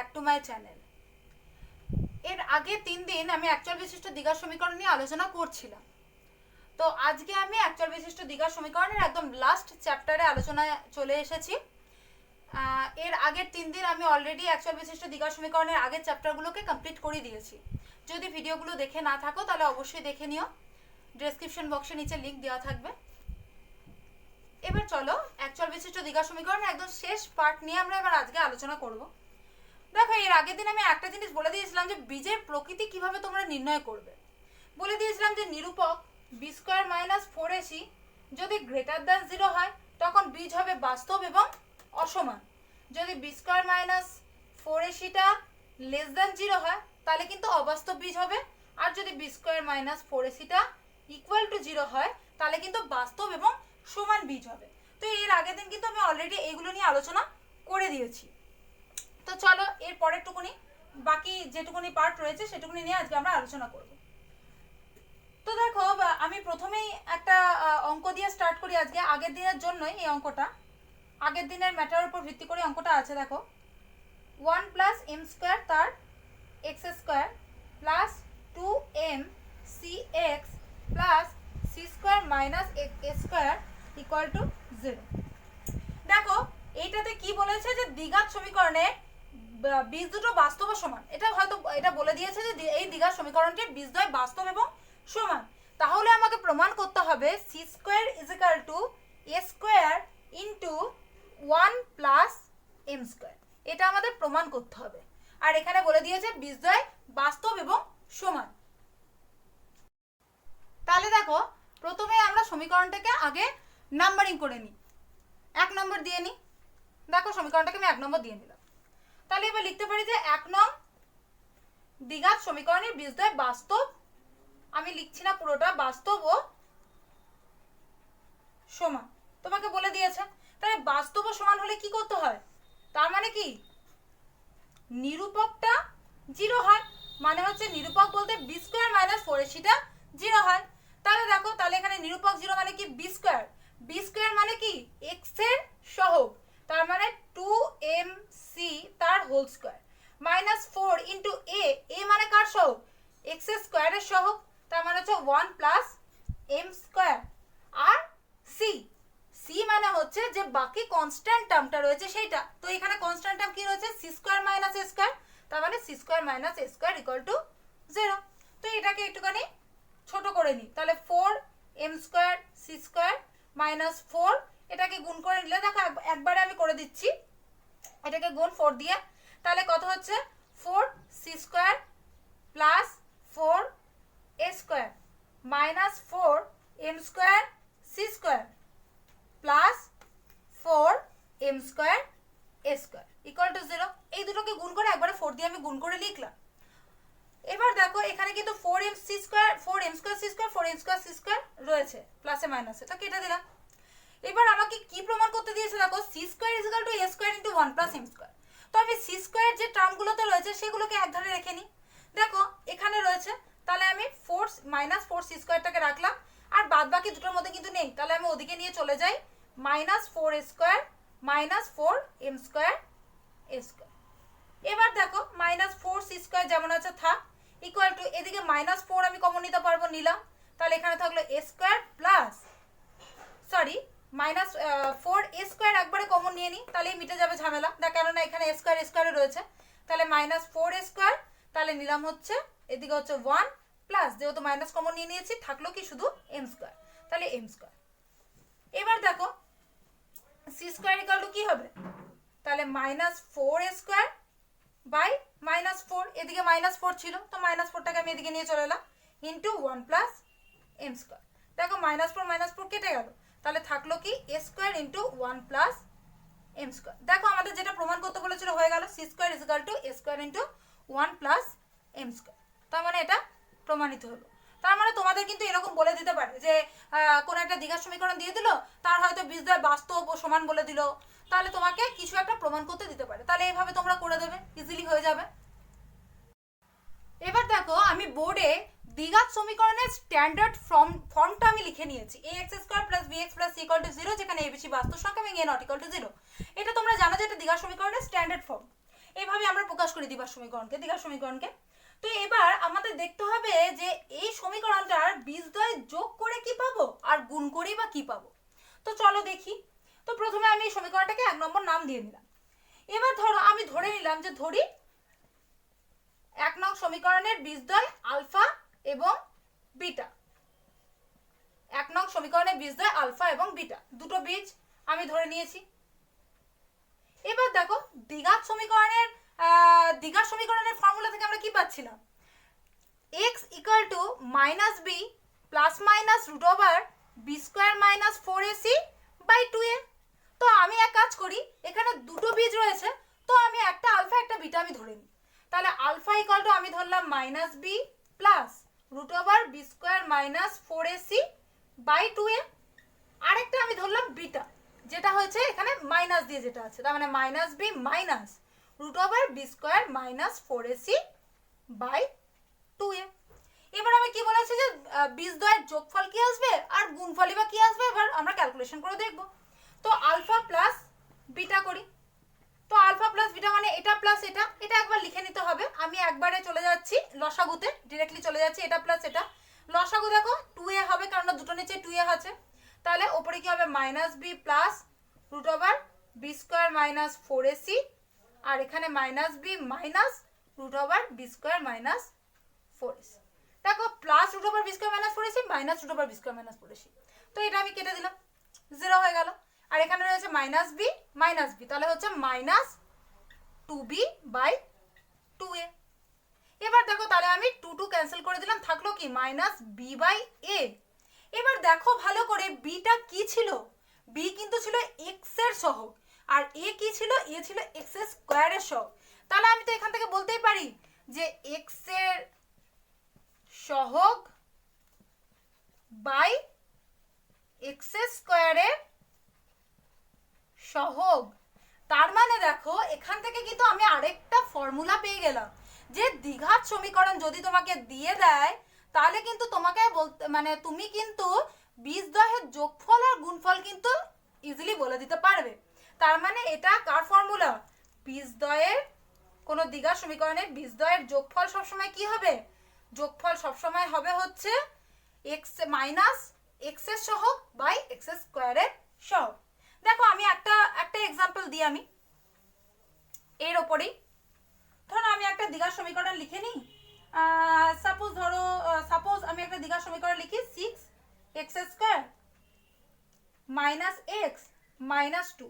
Back to my channel. এর আগে 3 দিন আমি অ্যাকচুয়াল বিশিষ্ট দ্বিঘাত সমীকরণ নিয়ে আলোচনা করছিলাম। তো আজকে আমি অ্যাকচুয়াল বিশিষ্ট দ্বিঘাত সমীকরণের একদম লাস্ট চ্যাপ্টারে আলোচনায় চলে এসেছি। এর আগের 3 দিন আমি অলরেডি অ্যাকচুয়াল বিশিষ্ট দ্বিঘাত সমীকরণের আগের চ্যাপ্টারগুলোকে কমপ্লিট করে দিয়েছি। যদি ভিডিওগুলো দেখে না থাকো তাহলে অবশ্যই দেখে নিও, ডেসক্রিপশন বক্সে নিচে লিঙ্ক দেওয়া থাকবে। এবার চলো অ্যাকচুয়াল বিশিষ্ট দ্বিঘাত সমীকরণের একদম শেষ পার্ট নিয়ে আমরা এবার আজকে আলোচনা করব। দেখো, এর আগের দিন আমি একটা জিনিস বলে দিয়েছিলাম যে বীজের প্রকৃতি কিভাবে তোমরা নির্ণয় করবে। বলে দিয়েছিলাম যে নিরূপক বি স্কোয়ার মাইনাস 4ac যদি গ্রেটার দ্যান 0 হয় তখন বীজ হবে বাস্তব এবং অসমান। যদি b square minus 4ac less than 0 হয় তাহলে কিন্তু অবাস্তব বীজ হবে, আর যদি b square minus 4ac equal to 0 হয় তাহলে কিন্তু বাস্তব এবং সমান বীজ হবে। তো এর আগের দিন কিন্তু আমি অলরেডি এইগুলো নিয়ে আলোচনা করে দিয়েছি। তো চলো এর পরের টুকুনি, বাকি যেটুকুনি পার্ট রয়েছে সেটুকুনি নিয়ে আজকে আমরা আলোচনা করব। তো দেখো, আমি প্রথমেই একটা অঙ্ক দিয়ে স্টার্ট করি আজকে। আগের দিনের জন্যই এই অঙ্কটা, আগের দিনের ম্যাটারের উপর ভিত্তি করে অঙ্কটা আছে। দেখো, 1 প্লাস এম স্কোয়ার তার x square plus 2m cx plus c square minus a square equal to 0। দেখো, এইটাতে কি বলেছে যে দ্বিঘাত সমীকরণে বীজ দুটো বাস্তব ও সমান। এটা হয়তো এটা বলে দিয়েছে যে এই দ্বিঘাত সমীকরণটির বীজদ্বয় বাস্তব এবং সমান। তাহলে আমাকে প্রমাণ করতে হবে c square is equal to A square into 1 plus M square. এটা আমাদের প্রমাণ করতে হবে। আর এখানে বলে দিয়েছে বীজদ্বয় বাস্তব এবং সমান। তাহলে দেখো, প্রথমে আমরা সমীকরণটাকে আগে নাম্বারিং করে নিই, 1 নম্বর দিয়ে নিই। দেখো, সমীকরণটাকে আমি 1 নম্বর দিয়ে নিলাম। তাহলে এবার লিখতে পারি যে 1 নং দ্বিঘাত সমীকরণের বীজদ্বয় বাস্তব, আমি লিখছি না পুরোটা, বাস্তব ও সমান তোমাকে বলে দিয়েছে। তাহলে বাস্তব ও সমান হলে কি করতে হয়? তার মানে কি, নিরূপকটা 0 হয়, মানে হচ্ছে নিরূপক বলতে বি স্কোয়ার মাইনাস 4ac 0 হয়। তাহলে দেখো, তাহলে এখানে নিরূপক 0 মানে কি বি স্কোয়ার, বি স্কোয়ার মানে কি এক্স এর সহগ, তার মানে 2mc তার হোল স্কোয়ার মাইনাস 4 ইন্টু এ মানে কার সহগ, এক্স স্কোয়ারের সহগ, তার মানে হচ্ছে 1 প্লাস এম স্কোয়ার। আর সি মানে হচ্ছে যে বাকি কনস্ট্যান্ট টার্মটা রয়েছে সেইটা। তো এখানে কনস্ট্যান্ট টার্ম কি রয়েছে, c square minus a square, তার মানে c square minus a square equal to 0। তো এটাকে একটুখানি ছোট করে নিই। তাহলে 4m square c square minus 4, এটাকে গুণ করে নিলে দেখো একবারে আমি করে দিচ্ছি, এটাকে গুণ 4 দিয়ে, তাহলে কত হচ্ছে 4c square plus 4a square minus 4m square c square plus 4m square A square equal to 0। এই দুটোকে গুণ করে একবারে 4 দিয়ে আমি গুণ করে লিখলাম। এবার দেখো, এখানে কিন্তু 4m square c square 4m square c square রয়েছে প্লাসে মাইনাসে, তা কেটে দিলাম। এবার আমাকে কি প্রমাণ করতে দিয়েছে, দেখো c square is equal to A square into 1 plus M square. তো আমি সি স্কোয়ার যে টার্মগুলোতে রয়েছে সেগুলোকে এক ধারে রেখে নিই। দেখো এখানে রয়েছে, তাহলে আমি 4 মাইনাস 4 সি স্কোয়ারটাকে রাখলাম, আর বাদ বাকি দুটোর মধ্যে কিন্তু নেই, তাহলে আমি ওদিকে নিয়ে চলে যাই, minus 4 square minus 4m square এ স্কোয়ার। এবার দেখো, মাইনাস 4 সি স্কোয়ার যেমন আছে থাক, ইকুয়াল টু এদিকে মাইনাস 4 আমি কমন নিতে পারবো, নিলাম। তাহলে এখানে থাকলো A square plus sorry minus 4a square একবারে কমন নিয়ে নিই, তাহলেই মিটে যাবে ঝামেলা। দেখ, কেননা এখানে এ স্কোয়ারে রয়েছে, তাহলে মাইনাস 4a স্কোয়ার, তাহলে নিলাম হচ্ছে এদিকে হচ্ছে 1 প্লাস, যেহেতু মাইনাস কমন নিয়ে নিয়েছি থাকলো কি শুধু এম স্কোয়ার, তাহলে এম স্কোয়ার। এবার দেখো সি স্কোয়ার ইকুয়াল টু কি হবে, তাহলে minus 4a square by minus 4, এদিকে মাইনাস 4 ছিল, তো মাইনাস 4টাকে আমি এদিকে নিয়ে চলে এলাম, ইন্টু 1 প্লাস এম স্কোয়ার। দেখো মাইনাস 4 কেটে গেল, তাহলে থাকলো কি A square into 1 plus M square. দেখো আমাদের যেটা প্রমাণ করতে বলেছিল হয়ে গেল, C square is equal to A square into 1 plus M square. তার মানে এটা প্রমাণিত হলো। তার মানে তোমাদের কিন্তু এরকম বলে দিতে পারে যে কোনো একটা দ্বিঘাত সমীকরণ দিয়ে দিল, তার হয়তো বীজদ্বয় বাস্তব ও সমান বলে দিল, তাহলে তোমাকে কিছু একটা প্রমাণ করতে দিতে পারে, তাহলে এইভাবে তোমরা করে দেবে, ইজিলি হয়ে যাবে। এবার দেখো, আমি বোর্ডে দ্বিঘাত সমীকরণের স্ট্যান্ডার্ড ফর্মটা আমি লিখে নিয়েছি, ax square plus bx plus c equal to 0, যেখানে a বেশি বাস্তব সংখ্যা এবং a নট ইকুয়াল টু 0। এটা তোমরা জানো যে এটা দ্বিঘাত সমীকরণের স্ট্যান্ডার্ড ফর্ম। এইভাবে আমরা প্রকাশ করি দ্বিঘাত সমীকরণকে। তো এবার আমাদের দেখতে হবে যে এই সমীকরণটার বীজদ্বয় যোগ করে কি পাবো আর গুণ করেই বা কি পাবো। তো চলো দেখি। তো প্রথমে আমি এই সমীকরণটাকে 1 নম্বর নাম দিয়ে নিলাম। এবার ধরো আমি ধরে নিলাম যে ধরি 1 নং সমীকরণের বীজদ্বয় আলফা এবং বিটা। 1 নং সমীকরণের বীজদ্বয় আলফা এবং বিটা, দুটো বীজ আমি ধরে নিয়েছি। এবার দেখো দ্বিঘাত সমীকরণের ফর্মুলা থেকে আমরা কি পাচ্ছিলাম, x equal to minus b plus minus root over b square minus 4ac by 2a। তো আমি এক কাজ করি, এখানে দুটো বীজ রয়েছে, তো আমি একটা আলফা একটা বিটা আমি ধরে নিই। তাহলে আলফা ইকুয়াল টু আমি ধরলাম minus b plus root over b square minus 4ac by 2a। আরেকটা আমি ধরলাম বিটা, যেটা হচ্ছে এখানে মাইনাস দিয়ে যেটা আছে, তার মানে minus b minus root over b square minus 4ac by 2a। এবার আমি কি বলেছি যে বীজদ্বয়ের যোগফল কি আসবে আর গুণফলই বা কি আসবে, এবার আমরা ক্যালকুলেশন করে দেখব। তো আলফা প্লাস বিটা করি। তো আলফা প্লাস বিটা মানে এটা প্লাস এটা, এটা একবার লিখে নিতে হবে। আমি একবারে চলে যাচ্ছি লসাগুতে, ডিরেক্টলি চলে যাচ্ছি, এটা প্লাস এটা লসাগু দেখো 2a হবে, কারণ দুটো নিচে 2a আছে। তাহলে ওপরে কি হবে minus b plus root over b square minus 4ac, আর এখানে minus b minus root over b square minus 4ac। দেখো plus root over b square minus 4ac minus root over b square minus 4ac, তো এটা আমি কেটে দিলাম, 0 হয়ে গেল। আর এখানে রয়েছে মাইনাস বি, তাহলে হচ্ছে মাইনাস 2b বাই 2a। এবার দেখো তাহলে আমি 2 ক্যান্সেল করে দিলাম, থাকলো কি মাইনাস বি বাই এ। এবার দেখো ভালো করে বিটা কি ছিল, বি কিন্তু ছিল এক্স এর সহগ, আর এ কি ছিল, এ ছিল এক্স এর স্কোয়ারের সহগ। তাহলে আমি তো এখান থেকে বলতেই পারি যে এক্স এর সহগ বাই এক্স স্কোয়ারের সহগ। তার মানে দেখো এখান থেকে কিন্তু আমি আরেকটা ফর্মুলা পেয়ে গেলাম যে দ্বিঘাত সমীকরণ যদি তোমাকে দিয়ে দেয় তাহলে কিন্তু তোমাকে বলতে মানে তুমি কিন্তু বীজদ্বয়ের যোগফল আর গুণফল কিন্তু ইজিলি বলে দিতে পারবে। তার মানে এটা কার ফর্মুলা, বীজদ্বয়ের কোনো দ্বিঘাত সমীকরণের বীজদ্বয়ের যোগফল সবসময় কি হবে, যোগফল সবসময় হবে হচ্ছে এক্স মাইনাস এক্স এর সহগ বাই এক্স স্কোয়ারের সহগ। দেখো আমি একটা এক্সাম্পল দিই আমি এর ওপরেই। ধরো আমি একটা দ্বিঘাত সমীকরণ লিখে নিই। সাপোজ আমি একটা দ্বিঘাত সমীকরণ লিখি 6x square minus x minus 2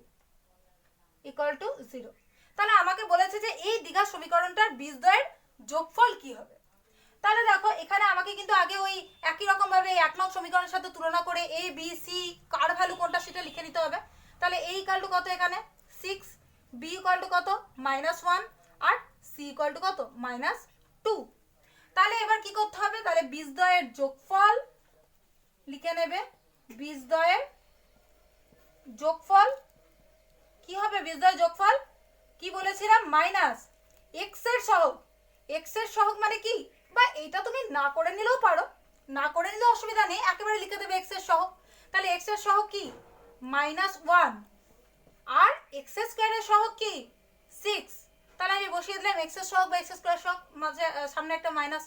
equal to 0। তাহলে আমাকে বলেছে যে এই দ্বিঘাত সমীকরণটার বীজদ্বয়ের যোগফল কি হবে। তাহলে দেখো এখানে আমাকে কিন্তু আগে ওই একই রকম ভাবে 1 নং সমীকরণের সাথে তুলনা করে A B C car value কোনটা সেটা লিখে নিতে হবে। তাহলে a ইকুয়াল টু কত, এখানে 6, b ইকুয়াল টু কত -1 আর c ইকুয়াল টু কত -2। তাহলে এবার কি করতে হবে, তাহলে বীজদ্বয়ের যোগফল লিখে নেবে। বীজদ্বয়ের যোগফল কি হবে, বীজদ্বয়ের যোগফল কি বলেছিলাম মাইনাস x এর সহগ। x এর সহগ মানে কি, বা এটা তুমি না করে নিলেও পারো, না করে নিলে অসুবিধা নেই, একেবারে লিখে দেবে x এর সহগ। তাহলে x এর সহগ কি -1 আর x স্কয়ারের সহগ কি 6। তাহলে আমি বসিয়ে দিলাম x এর সহগ বা x স্কয়ার সহগ, মাঝে সামনে একটা মাইনাস,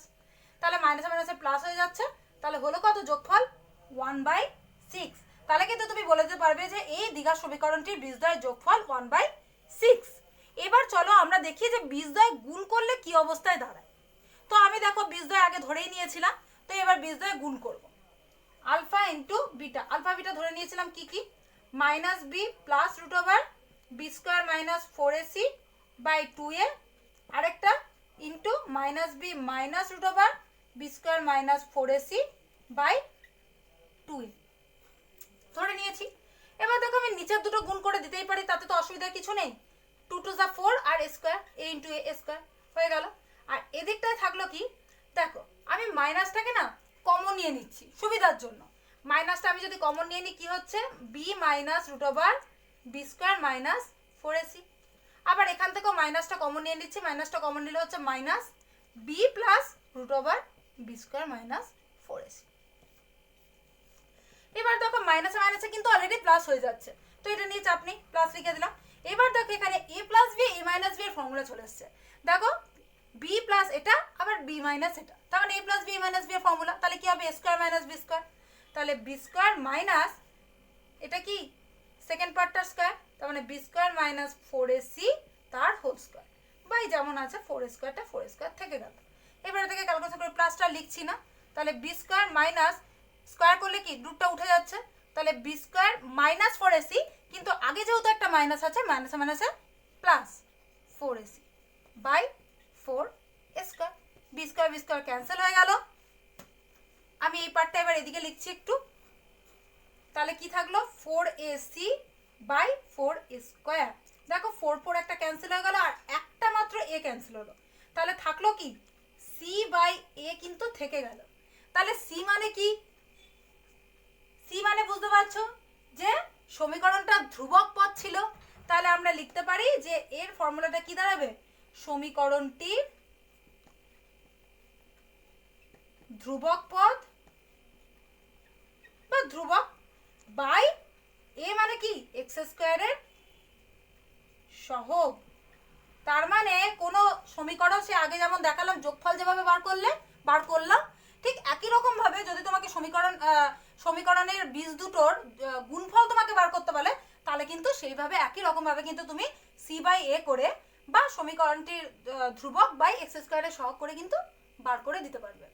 তাহলে মাইনাসে মাইনাসে প্লাস হয়ে যাচ্ছে। তাহলে হলো কত যোগফল 1/6। তাহলে কিন্তু তুমি বলে দিতে পারবে যে এই দ্বিঘাত সমীকরণটির বীজদ্বয়ের যোগফল 1/6। এবার চলো আমরা দেখি যে বীজদ্বয় গুণ করলে কি অবস্থায় দাঁড়ায়। তো আমি দেখো বীজদ্বয় আগে ধরেই নিয়েছিলাম, তো এবার বীজদ্বয় গুণ করব। Alpha into beta, alpha beta ধরে নিয়েছিলাম কি কি, minus b plus root over b square minus 4ac by 2a, আরেকটা into minus b minus root over b square minus 4ac by 2a ধরে নিয়েছি। এবার দেখো আমি নিচের দুটো গুণ করে দিতেই পারি, তাতে তো অসুবিধা কিছু নেই। 2 টু যা 4 আর square a into a square হয়ে গেল। আর এদিকটায় থাকলো কি, দেখো আমি মাইনাসটাকে না কমন নিয়ে নিচ্ছি সুবিধার জন্য। মাইনাসটা আমি যদি কমন নিয়ে নিই কি হচ্ছে b minus root over b square minus 4ac। আবার এখান থেকেও মাইনাসটা কমন নিয়ে নিচ্ছি, মাইনাসটা কমন নিলে হচ্ছে minus b plus root over b square minus 4ac। এবার দেখো মাইনাসে মাইনাসে কিন্তু অলরেডি প্লাস হয়ে যাচ্ছে, তো এটা নিয়ে চাপ নেই, প্লাস লিখে দিলাম। এবার দেখো এখানে a plus b a minus b এর ফর্মুলা চলে এসছে। দেখো বি প্লাস এটা আবার বি মাইনাস এটা, তার মানে a plus b a minus b এর ফর্মুলা, তাহলে কি হবে a square minus b square, তাহলে বি স্কয়ার মাইনাস এটা কি সেকেন্ড পার্টটার স্কয়ার, তার মানে বি স্কয়ার মাইনাস 4ac তার হোল স্কয়ার বাই যেমন আছে 4 স্কয়ারটা 4 স্কয়ার থেকে গেল। এবারে থেকে ক্যালকুলেশন করে প্লাসটা লিখছি না, তাহলে বি স্কয়ার মাইনাস স্কয়ার করলে কি রুটটা উঠে যাচ্ছে, তাহলে বি স্কয়ার মাইনাস 4ac, কিন্তু আগে যেহেতু একটা মাইনাস আছে মাইনাসে মাইনাসে plus 4ac by 4 square, b square cancel হয়ে গেল। আমি এই পার্টটা এবার এদিকে লিখছি একটু, তাহলে কি থাকলো 4ac বাই 4 স্কয়ার। দেখো 4 4 একটা ক্যান্সেল হয়ে গেল আর একটা মাত্র a ক্যান্সেল হলো, তাহলে থাকলো কি c বাই a কিন্তু থেকে গেল। তাহলে c মানে কি, c মানে বুঝতে পারছো যে সমীকরণটা ধ্রুবক পদ ছিল, তাহলে আমরা লিখতে পারি যে এর ফর্মুলাটা কি দাঁড়াবে, সমীকরণটির ধ্রুবক পদ বা ধ্রুবক বাই a মানে কি x স্কয়ারের সহগ। তার মানে কোন সমীকরণ সে আগে যেমন দেখালাম যোগফল যেভাবে বার করলাম, ঠিক একই রকম ভাবে যদি তোমাকে সমীকরণের বীজ দুটোর গুণফল তোমাকে বার করতে বলে, তাহলে কিন্তু সেইভাবে একই রকম ভাবে কিন্তু তুমি c বাই a করে বা সমীকরণটির ধ্রুবক বাই x স্কয়ারের সহগ করে কিন্তু বার করে দিতে পারবে।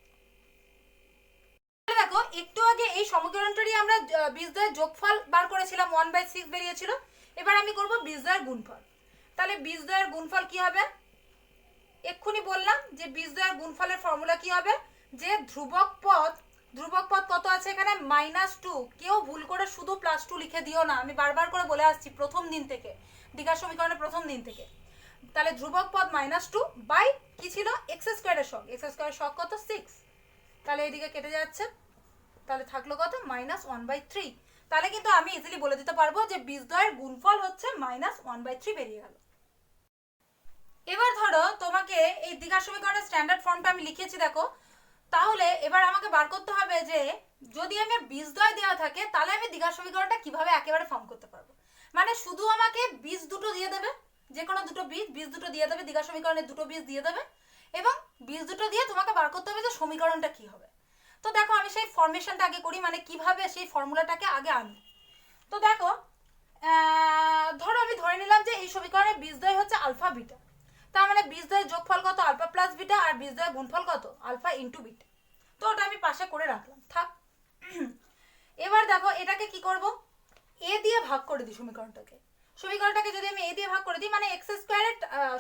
দেখো একটু আগে এই সমীকরণটারই আমরা বীজদ্বয়ের যোগফল বার করেছিলাম 1/6 বেরিয়েছিল, এবার আমি করব বীজদ্বয়ের গুণফল। তাহলে বীজদ্বয়ের গুণফল কি হবে, এক্ষুনি বললাম যে বীজদ্বয়ের গুণফলের ফর্মুলা কি হবে, যে ধ্রুবক পদ কত আছে এখানে -2, কেউ ভুল করে শুধু +2 লিখে দিও না, আমি বারবার করে বলে আসছি প্রথম দিন থেকে, দ্বিঘাত সমীকরণের প্রথম দিন থেকে। তাহলে ধ্রুবক পদ -2 বাই কি ছিল x স্কয়ারের সহগ, x স্কয়ারের সহগ কত 6, তাহলে এদিকে কেটে যাচ্ছে, তাহলে থাকলো কত -1/3। তাহলে কিন্তু আমি ইজিলি বলে দিতে পারবো যে বীজদ্বয়ের গুণফল হচ্ছে -1/3 বেরিয়ে গেল। এবার ধরো তোমাকে এই দ্বিঘাত সমীকরণের স্ট্যান্ডার্ড ফর্মটা আমি লিখেছি দেখো, তাহলে এবার আমাকে বার করতে হবে যে যদি আমার বীজদ্বয় দেওয়া থাকে তাহলে আমি দ্বিঘাত সমীকরণটা কিভাবে একেবারে ফর্ম করতে পারবো। মানে শুধু আমাকে বীজ দুটো দিয়ে দেবে, যে কোনো দুটো বীজ দুটো দিয়ে দেবে, দ্বিঘাত সমীকরণের দুটো বীজ দিয়ে দেবে এবং বীজ দুটো দিয়ে তোমাকে বার করতে হবে যে সমীকরণটা কি হবে। তো দেখো আমি সেই ফর্মেশনটা আগে করি, মানে কিভাবে সেই ফর্মুলাটাকে আগে আনি। তো দেখো ধরো আমি ধরে নিলাম যে এই সমীকরণের বীজদ্বয় হচ্ছে আলফা বিটা, তার মানে বীজদ্বয়ের যোগফল কত আলফা প্লাস বিটা আর বীজদ্বয়ের গুণফল কত আলফা ইনটু বিটা। তো ওটা আমি পাশে করে রাখলাম থাক। এবার দেখো এটাকে কি করব, a দিয়ে ভাগ করে দিই সমীকরণটাকে যদি আমি a দিয়ে ভাগ করে দিই মানে x স্কয়ারের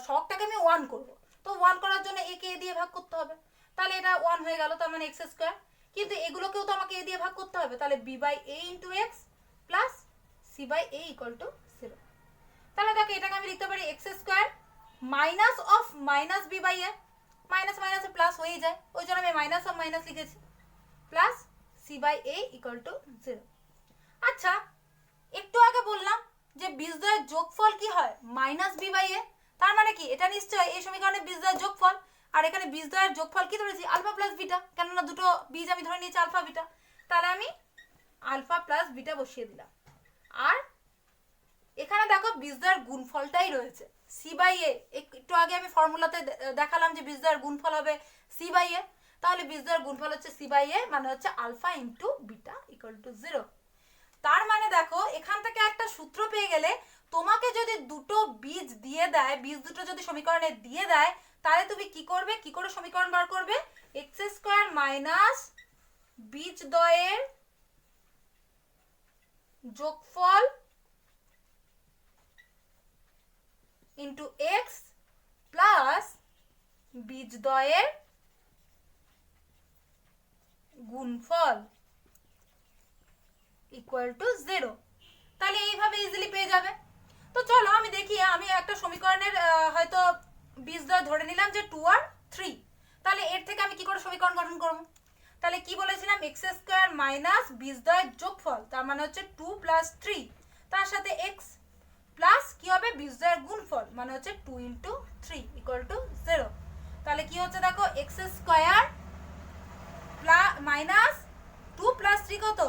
সহগটাকে আমি 1 করব, তো 1 করার জন্য a কে a দিয়ে ভাগ করতে হবে, তাহলে এটা 1 হয়ে গেল, তার মানে x স্কয়ার, কিন্তু এগুলোকেও তো আমাকে a দিয়ে ভাগ করতে হবে, তাহলে b by a into x plus c by a equal to 0। তাহলে দেখো এটাকে আমি লিখতে পারি x square minus of minus b by a, minus মাইনাসে প্লাস হয়ে যায়, ওই জন্য আমি মাইনাস অফ মাইনাস লিখেছি, plus c by a equal to 0। আচ্ছা একটু আগে বললাম যে বীজদ্বয়ের যোগফল কি হয় -b বাই a, তার মানে কি এটা নিশ্চয়ই এই সমীকরণে বীজদ্বয়ের যোগফল, আর এখানে বীজদ্বয়ের যোগফল কি ধরেছি আলফা প্লাস বিটা, কেননা দুটো বীজ আমি ধরে নিয়েছি আলফা বিটা, তাহলে আমি আলফা প্লাস বিটা বসিয়ে দিলাম। আর এখানে দেখো বীজদ্বয়ের গুণফলটাই রয়েছে c বাই a, একটু আগে আমি ফর্মুলাতে দেখালাম যে বীজদ্বয়ের গুণফল হবে c বাই a, তাহলে বীজদ্বয়ের গুণফল হচ্ছে c বাই a মানে হচ্ছে alpha into beta equal to 0। তার মানে দেখো এখান থেকে একটা সূত্র পেয়ে গেলে তোমাকে যদি দুটো বীজ দিয়ে দেয়, বীজ দুটো যদি সমীকরণে দিয়ে দেয়, তাহলে তুমি কি করবে, কি করে সমীকরণ বার করবে, x স্কয়ার মাইনাস বীজদ্বয়ের যোগফল ইনটু x প্লাস বীজদ্বয়ের গুণফল ইকুয়াল টু 0। তাহলে এইভাবে ইজিলি পেয়ে যাবে। তো চলো আমি দেখি, আমি একটা সমীকরণের হয়তো বীজদ্বয় ধরে নিলাম যে 2 আর 3, তাহলে এর থেকে আমি কি করে সমীকরণ গঠন করব, তাহলে কি বলেছিলাম x স্কয়ার মাইনাস বীজদ্বয়ের যোগফল, তার মানে হচ্ছে 2 প্লাস 3, তার সাথে x প্লাস কি হবে বীজদ্বয়ের গুণফল মানে হচ্ছে 2 ইনটু 3 ইকুয়াল টু 0। তাহলে কি হচ্ছে দেখো x স্কয়ার মাইনাস 2 প্লাস 3 কত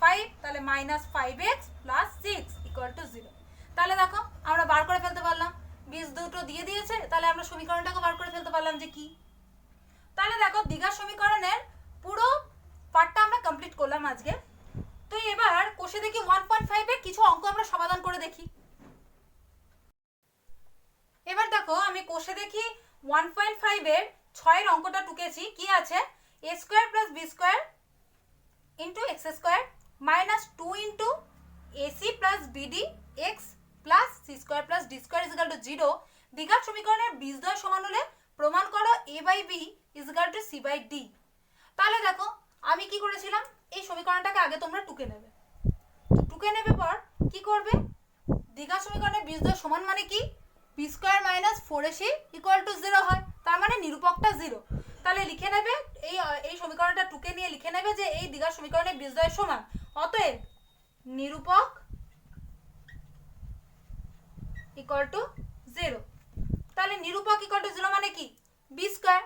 5, তাহলে -5x প্লাস 6 ইকুয়াল টু 0। তাহলে দেখো আমরা বার করে ফেলতে পারলাম, বীজ দুটো দিয়ে দিয়েছে, তাহলে আমরা সমীকরণটাকে বার করে ফেলতে পারলাম যে কি। তাহলে দেখো দ্বিঘাত সমীকরণের পুরো পার্টটা আমরা কমপ্লিট করলাম আজকে। তো এবার কোষে দেখি 1.5 এর কিছু অঙ্ক আমরা সমাধান করে দেখি। এবার দেখো আমি কোষে দেখি 1.5 এর 6 এর অঙ্কটা টুকেছি। কি আছে, a square plus b square into x square minus 2 into ac plus bd x plus c square plus d square is equal to 0। দ্বিঘাত সমীকরণের বীজদ্বয় সমান হলে প্রমাণ করো a by b is equal to c by d। তাহলে দেখো আমি কি করেছিলাম, এই সমীকরণটাকে আগে তোমরা টুকে নেবে। তো টুকে নেবে পর কি করবে, দ্বিঘাত সমীকরণের বীজদ্বয় সমান মানে কি, b square minus 4ac equal to 0 হয়, তার মানে নিরূপকটা 0। তাহলে লিখে নেবে এই সমীকরণটা টুকে নিয়ে লিখে নেবে যে এই দ্বিঘাত সমীকরণের বীজদ্বয় সমান, অতএব নিরূপক ইকুয়াল টু 0। তাহলে নিরূপক ইকুয়াল টু 0 মানে কি, b স্কয়ার।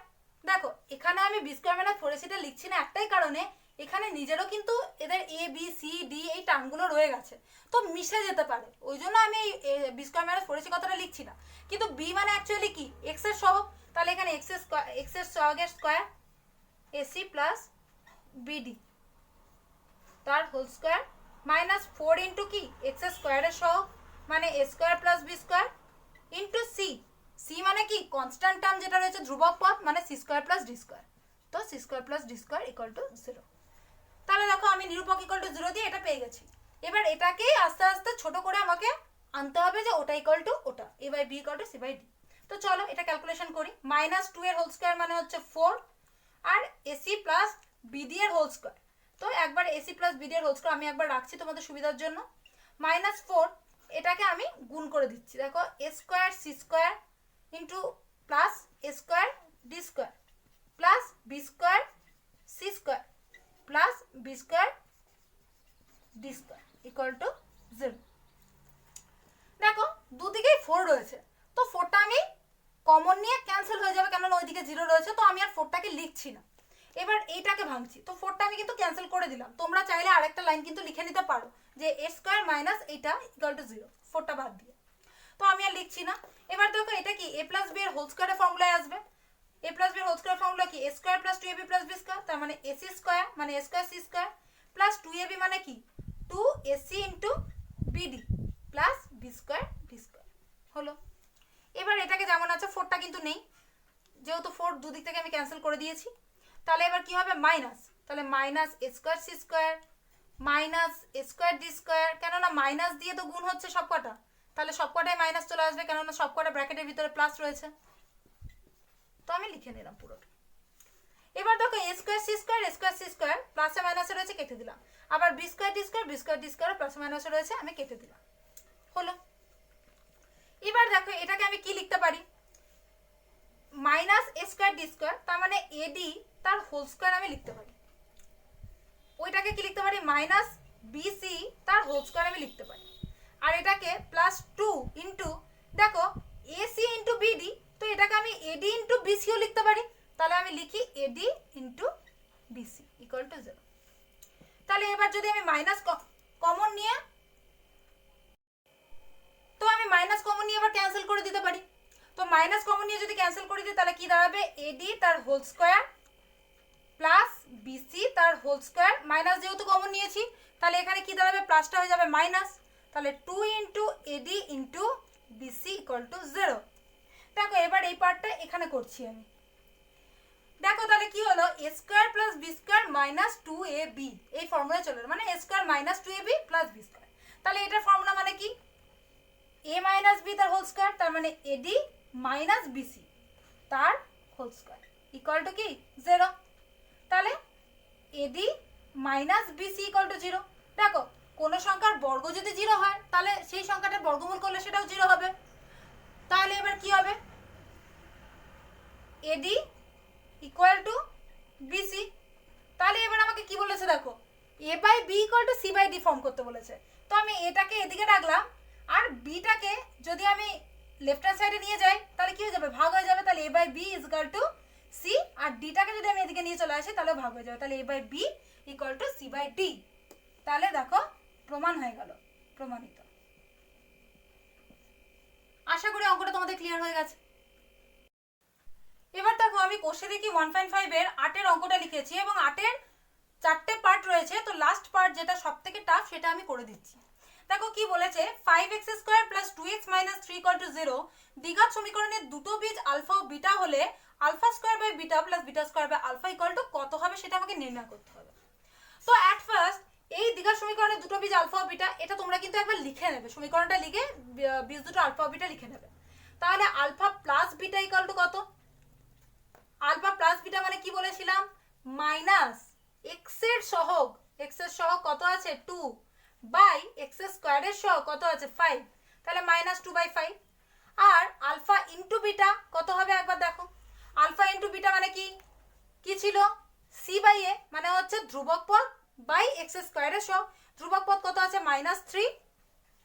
দেখো এখানে আমি b স্কয়ার মাইনাস 4ac টা লিখছি না একটাই কারণে, এখানে নিজেরও কিন্তু এদের a b c d এই টার্মগুলো রয়ে গেছে, তো মিশে যেতে পারে, ওই জন্য আমি এই b স্কয়ার মাইনাস 4ac কথাটা লিখছি না। কিন্তু b মানে অ্যাকচুয়ালি কি, x এর সহগ, তাহলে এখানে x এর সহগের স্কয়ার ac প্লাস bd তার হোল স্কয়ার মাইনাস 4 ইন্টু কি x এর স্কয়ারের সহগ মানে a square plus b square into c, c মানে কি কনস্ট্যান্ট টার্ম যেটা রয়েছে ধ্রুবক পদ মানে c square plus d square, তো c square plus d square equal to 0। তাহলে দেখো আমি নিরূপক ইকুয়াল টু 0 দিয়ে এটা পেয়ে গেছি। এবার এটাকেই আস্তে আস্তে ছোট করে আমাকে আনতে হবে যে ওটা ইকুয়াল টু ওটা, a by b equal to c by d। তো চলো এটা ক্যালকুলেশন করি। মাইনাস 2 এর হোল স্কয়ার মানে হচ্ছে 4 আর ac প্লাস bd এর হোল স্কয়ার, তো একবার ac প্লাস bd এর হোল স্কয়ার আমি একবার রাখছি তোমাদের সুবিধার জন্য। মাইনাস 4 এটাকে আমি গুণ করে দিচ্ছি, দেখো a square c square into plus a square d square plus b square c square plus b square d square equal to 0। দেখো দুদিকেই 4 রয়েছে, তো 4টা আমি কমন নিয়ে ক্যান্সেল হয়ে যাবে, কেননা ওইদিকে 0 রয়েছে, তো আমি আর 4টাকে লিখছি না। এবার এইটাকে ভাঙছি, তো 4টা আমি কিন্তু ক্যান্সেল করে দিলাম। তোমরা চাইলে আরেকটা লাইন কিন্তু লিখে নিতে পারো যে a স্কয়ার মাইনাস এটা ইকুয়াল টু 0, 4টা বাদ দিয়ে, তো আমি আর লিখছি না। এবার দেখো এটা কি a প্লাস b এর হোল স্কয়ারের ফর্মুলায় আসবে। a প্লাস b এর হোল স্কয়ার ফর্মুলা কি, a square plus 2ab plus b square, তার মানে ac স্কয়ার মানে a square c square plus 2ab মানে কি 2ac into bd plus b square d square হলো। এবার এটাকে যেমন আছে 4টা কিন্তু নেই, যেহেতু 4 দুদিক থেকে আমি ক্যান্সেল করে দিয়েছি। তাহলে এবার কি হবে, মাইনাস, তাহলে minus a square c square minus a square d square, কেননা মাইনাস দিয়ে তো গুণ হচ্ছে সবকটা, তাহলে সবকটাই মাইনাস চলে আসবে, কেননা সবকটা ব্র্যাকেটের ভিতরে প্লাস রয়েছে, তো আমি লিখে নিলাম পুরোটা। এবার দেখো a square c square a square c square প্লাসে মাইনাসে রয়েছে কেটে দিলাম, আবার b square d square b square d square প্লাসে মাইনাসে রয়েছে আমি কেটে দিলাম, হলো। এবার দেখো এটাকে আমি কি লিখতে পারি, minus a square d square, তার মানে ad তার হোল স্কয়ার আমি লিখতে পারি। ওইটাকে কি লিখতে পারি, মাইনাস bc তার হোল স্কয়ার আমি লিখতে পারি। আর এটাকে প্লাস 2 ইন্টু দেখো ac ইন্টু bd, তো এটাকে আমি ad ইন্টু bcও লিখতে পারি, তাহলে আমি লিখি ad into bc equal to 0। তাহলে এবার যদি আমি মাইনাস কমন নিয়ে, তো আমি মাইনাস কমন নিয়ে আবার ক্যান্সেল করে দিতে পারি। তো মাইনাস কমন নিয়ে যদি ক্যান্সেল করে দিই তাহলে কি দাঁড়াবে, ad তার হোল স্কয়ার প্লাস bc তার হোল স্কয়ার, মাইনাস যেহেতু কমন নিয়েছি তাহলে এখানে কি দাঁড়াবে, প্লাসটা হয়ে যাবে মাইনাস, তাহলে 2 into ad into bc equal to 0। দেখো এবার এই পার্টটা এখানে করছি আমি। দেখো তাহলে কি হলো, a square plus b square minus 2ab এই ফর্মুলায় চলে এলো, মানে a square minus 2ab plus b square. তাহলে এটার ফর্মুলা মানে কি, a মাইনাস b তার হোল স্কয়ার, তার মানে ad মাইনাস bc তার হোল স্কয়ার ইকুয়াল টু কি 0। তাহলে ad minus bc equal to 0। দেখো কোনো সংখ্যার বর্গ যদি 0 হয় তাহলে সেই সংখ্যাটার বর্গমূল করলে সেটাও 0 হবে। তাহলে এবার কি হবে, ad ইকুয়াল টু bc। তাহলে এবার আমাকে কি বলেছে দেখো, a by b equal to c by d form করতে বলেছে, তো আমি এটাকে এদিকে রাখলাম, আর bটাকে যদি আমি লেফট হ্যান্ড সাইডে নিয়ে যাই তাহলে কি হয়ে যাবে, ভাগ হয়ে যাবে, তাহলে a by b equal to c, আর dটাকে যদি আমি এদিকে নিয়ে চলে আসি তাহলে ভাগ হয়ে যাবে, তাহলে a by b equal to c by d। তাহলে দেখো প্রমাণ হয়ে গেল, প্রমাণিত। আশা করি অঙ্কটা তোমাদের ক্লিয়ার হয়ে গেছে। এবার দেখো আমি কোষে দেখি 1.5 এর 8 অঙ্কটা লিখেছি এবং 8 চারটে পার্ট রয়েছে, তো লাস্ট পার্ট যেটা সব থেকে টাফ সেটা আমি করে দিচ্ছি। দেখো কি বলেছে, 5x² + 2x - 3 = 0 দ্বিঘাত সমীকরণের দুটো বীজ আলফা ও বিটা হলে α² β + β² α কত হবে সেটা আমাকে নির্ণয় করতে হবে। তো অ্যাট ফার্স্ট এই দ্বিঘাত সমীকরণের দুটো বীজ আলফা ও বিটা, এটা তোমরা কিন্তু একবার লিখে নেবে, সমীকরণটা লিখে বীজ দুটো আলফা ও বিটা লিখে নেবে। তাহলে α + β = কত? α + β মানে কি বলেছিলাম, মাইনাস x এর সহগ, x এর সহগ কত আছে 2 বাই x² এর সহগ কত আছে 5, তাহলে -2/5। আর আলফা ইনটু বিটা কত হবে একবার দেখো, আলফা ইনটু বিটা মানে কি ছিল, c/a মানে হচ্ছে ধ্রুবক পদ বাই x² এর সহগ, ধ্রুবক পদ কত আছে -3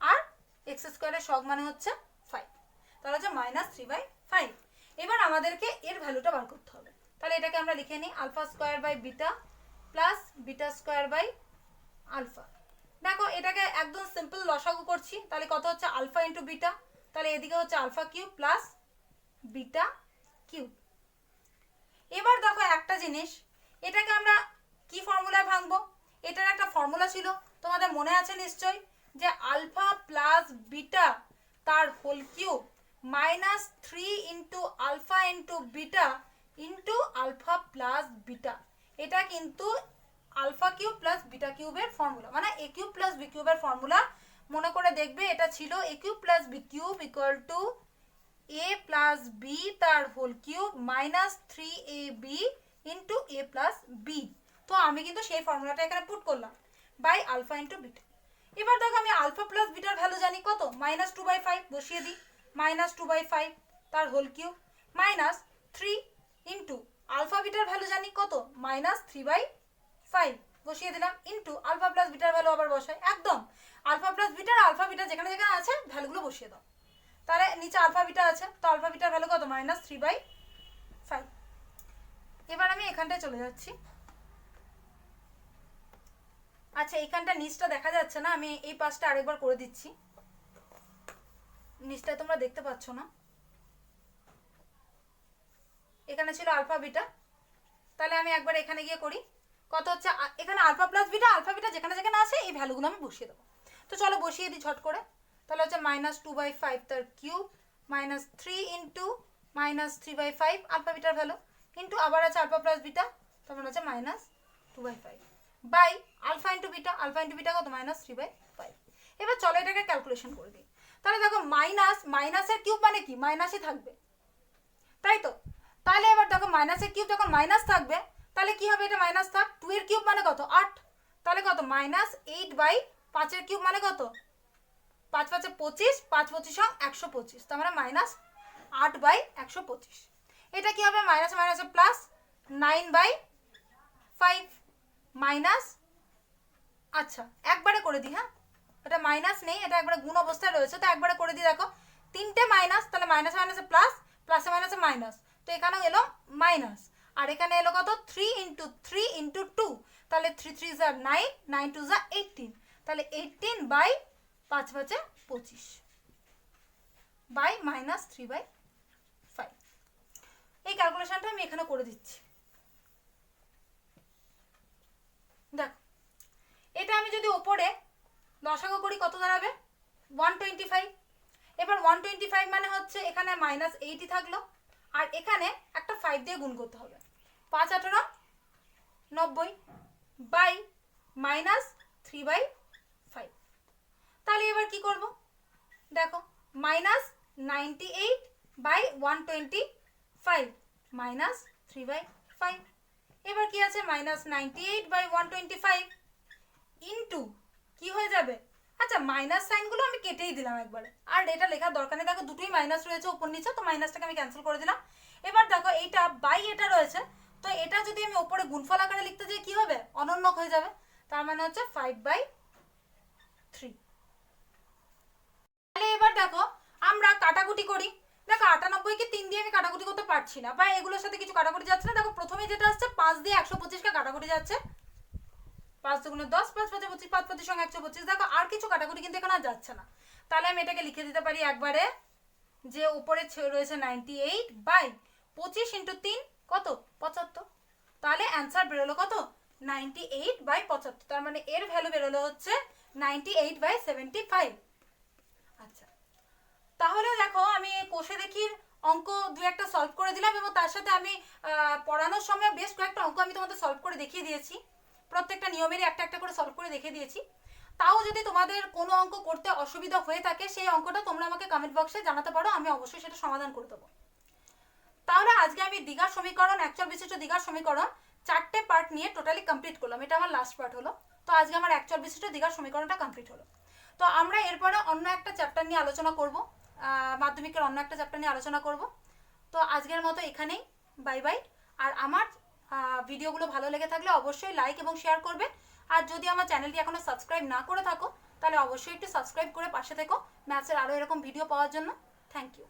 আর x² এর সহগ মানে হচ্ছে 5, তাহলে হচ্ছে -3/5। এবার আমাদেরকে এর ভ্যালুটা বার করতে হবে, তাহলে এটাকে আমরা লিখে নিই α² β প্লাস β² আলফা। দেখো এটাকে একদম সিম্পল লসাগু করছি, তাহলে কত হচ্ছে আলফা ইন্টু বিটা, তাহলে এদিকে হচ্ছে α³ প্লাস β³। এবার দেখো একটা জিনিস, এটাকে আমরা কি ফর্মুলায় ভাঙবো, এটার একটা ফর্মুলা ছিল তোমাদের মনে আছে নিশ্চয়ই, যে আলফা প্লাস বিটা তার whole cube -3 into alpha into beta into alpha plus beta, এটা কিন্তু α³ প্লাস β³ এর ফর্মুলা, মানে a³ প্লাস b³ এর ফর্মুলা। মনে করে দেখবে এটা ছিল a³ plus b³ = a plus b তার whole cube -3ab into a plus b। তো আমি কিন্তু সেই ফর্মুলাটা এখানে পুট করলাম বাই আলফা ইন্টু বিটা। এবার দেখো আমি আলফা প্লাস বিটার ভ্যালু জানি কত, -2/5 বসিয়ে দিই, -2/5 তার হোল কিউব -3 ইন্টু আলফা বিটার ভ্যালু জানি কত -3/5 বসিয়ে দিলাম, ইন্টু আলফা প্লাস বিটার ভ্যালু আবার বসাই, একদম আলফা প্লাস বিটার আলফা বিটা যেখানে যেখানে আছে ভ্যালুগুলো বসিয়ে দাও। তাহলে নিচে আলফা বিটা আছে, তো আলফা বিটার ভ্যালু কত -3/5। এবার আমি এখানটায় চলে যাচ্ছি। আচ্ছা এইখানটা নিচটা দেখা যাচ্ছে না, আমি এই পাশটা আরেকবার করে দিচ্ছি, নিচটা তোমরা দেখতে পাচ্ছ না। এখানে ছিল আলফা বিটা, তাহলে আমি একবার এখানে গিয়ে করি, কত হচ্ছে এখানে alpha plus beta alpha beta যেখানে যেখানে আছে এই ভ্যালুগুলো আমি বসিয়ে দেবো। তো চলো বসিয়ে দিই ঝট করে, তাহলে হচ্ছে -2/5 তার কিউব -3 ইন্টু -3/5 আলফা বিটার ভ্যালু ইন্টু আবার আছে আলফা প্লাস বিটা, তখন হচ্ছে -2/5 বাই আলফা ইন্টু বিটা কত -3/5। এবার চলো এটাকে ক্যালকুলেশন করে দিই, তাহলে দেখো মাইনাসের কিউব মানে কি মাইনাসই থাকবে, তাই তো। তাহলে এবার দেখো মাইনাসের কিউব যখন মাইনাস থাকবে তাহলে কি হবে, এটা মাইনাস থাক, 2 এর কিউব মানে কত 8, তাহলে কত -8/5 এর কিউব মানে কত 5 × 5 = 25, 5 × 25 = 125, তার মানে -8/125। এটা কি হবে মাইনাস মাইনাসে প্লাস 9/5 মাইনাস, আচ্ছা একবারে করে দিই, হ্যাঁ এটা মাইনাস নেই, এটা একবারে গুণ অবস্থায় রয়েছে, তো একবারে করে দিই। দেখো তিনটে মাইনাস, তাহলে মাইনাসে মাইনাসে প্লাস, প্লাসে মাইনাসে মাইনাস, তো এখানেও এলো মাইনাস, আর এখানে এলো কত 3 × 3 × 2, তাহলে 3 3 = 9, 9 2 = 18, তাহলে 18/5 = 25 বাই -3/5। এই ক্যালকুলেশনটা আমি এখানে করে দিচ্ছি। দেখো এটা আমি যদি উপরে লসাগু করি কত দাঁড়াবে 125। এবার 125 মানে হচ্ছে এখানে -8ই থাকলো, আর এখানে একটা 5 দিয়ে গুণ করতে হবে, 5 × 8 = 90 বাই -3/5। তাহলে এবার কি করব, দেখো -98/125 -3/5। এবার কি আছে -98/125 ইন্টু কি হয়ে যাবে, আচ্ছা মাইনাস সাইনগুলো আমি কেটেই দিলাম একবারে, আর এটা লেখার দরকার নেই, দেখো দুটোই মাইনাস রয়েছে উপর নিচে, তো মাইনাসটাকে আমি ক্যান্সেল করে দিলাম। এবার দেখো এইটা বাই এটা রয়েছে, তো এটা যদি আমি উপরে গুণফল আকারে লিখতে যাই কি হবে অনন্যক হয়ে যাবে, তার মানে হচ্ছে 5/3। তাহলে এবার দেখো আমরা কাটাকুটি করি, দেখো 98 কে 3 দিয়ে আমি কাটাকুটি করতে পারছি না, বা এগুলোর সাথে কিছু কাটাকুটি যাচ্ছে না। দেখো প্রথমে যেটা আসছে 5 দিয়ে 125 কে কাটাকুটি যাচ্ছে, 5 × 10 5 × 5 = 25, 5 5 = 125। দেখো আর কিছু কাটাকুটি কিন্তু এখানে আর যাচ্ছে না, তাহলে আমি এটাকে লিখে দিতে পারি একবারে যে উপরে রয়েছে 98/25 ইন্টু 3 কত 75। তাহলে অ্যান্সার বেরোলো কত 98/75। তার মানে এর ভ্যালু বেরোলো হচ্ছে 98/75। আচ্ছা, তাহলে দেখো আমি কোষে দেখির অঙ্ক দু একটা সলভ করে দিলাম এবং তার সাথে আমি পড়ানোর সময় বেশ কয়েকটা অঙ্ক আমি তোমাদের সলভ করে দেখিয়ে দিয়েছি। প্রত্যেকটা নিয়মেরই একটা একটা করে সলভ করে দেখিয়ে দিয়েছি। তাও যদি তোমাদের কোনো অঙ্ক করতে অসুবিধা হয়ে থাকে সেই অঙ্কটা তোমরা আমাকে কমেন্ট বক্সে জানাতে পারো, আমি অবশ্যই সেটা সমাধান করে দেবো। তাহলে আজকে আমি দ্বিঘাত সমীকরণ, অ্যাকচুয়াল বিশিষ্ট দ্বিঘাত সমীকরণ 4টে পার্ট নিয়ে টোটালি কমপ্লিট করলাম। এটা আমার লাস্ট পার্ট হলো। তো আজকে আমার অ্যাকচুয়াল বিশিষ্ট দ্বিঘাত সমীকরণটা কমপ্লিট হলো। তো আমরা এরপরে অন্য একটা চ্যাপ্টার নিয়ে আলোচনা করব, মাধ্যমিকের অন্য একটা চ্যাপ্টার নিয়ে আলোচনা করব। তো আজকের মতো এখানেই, বাই বাই। আর আমার ভিডিওগুলো ভালো লেগে থাকলে অবশ্যই লাইক এবং শেয়ার করবে। আর যদি আমার চ্যানেলটি এখনো সাবস্ক্রাইব না করে থাকো তাহলে অবশ্যই একটু সাবস্ক্রাইব করে পাশে থেকো ম্যাথসের আরও এরকম ভিডিও পাওয়ার জন্য। Thank you.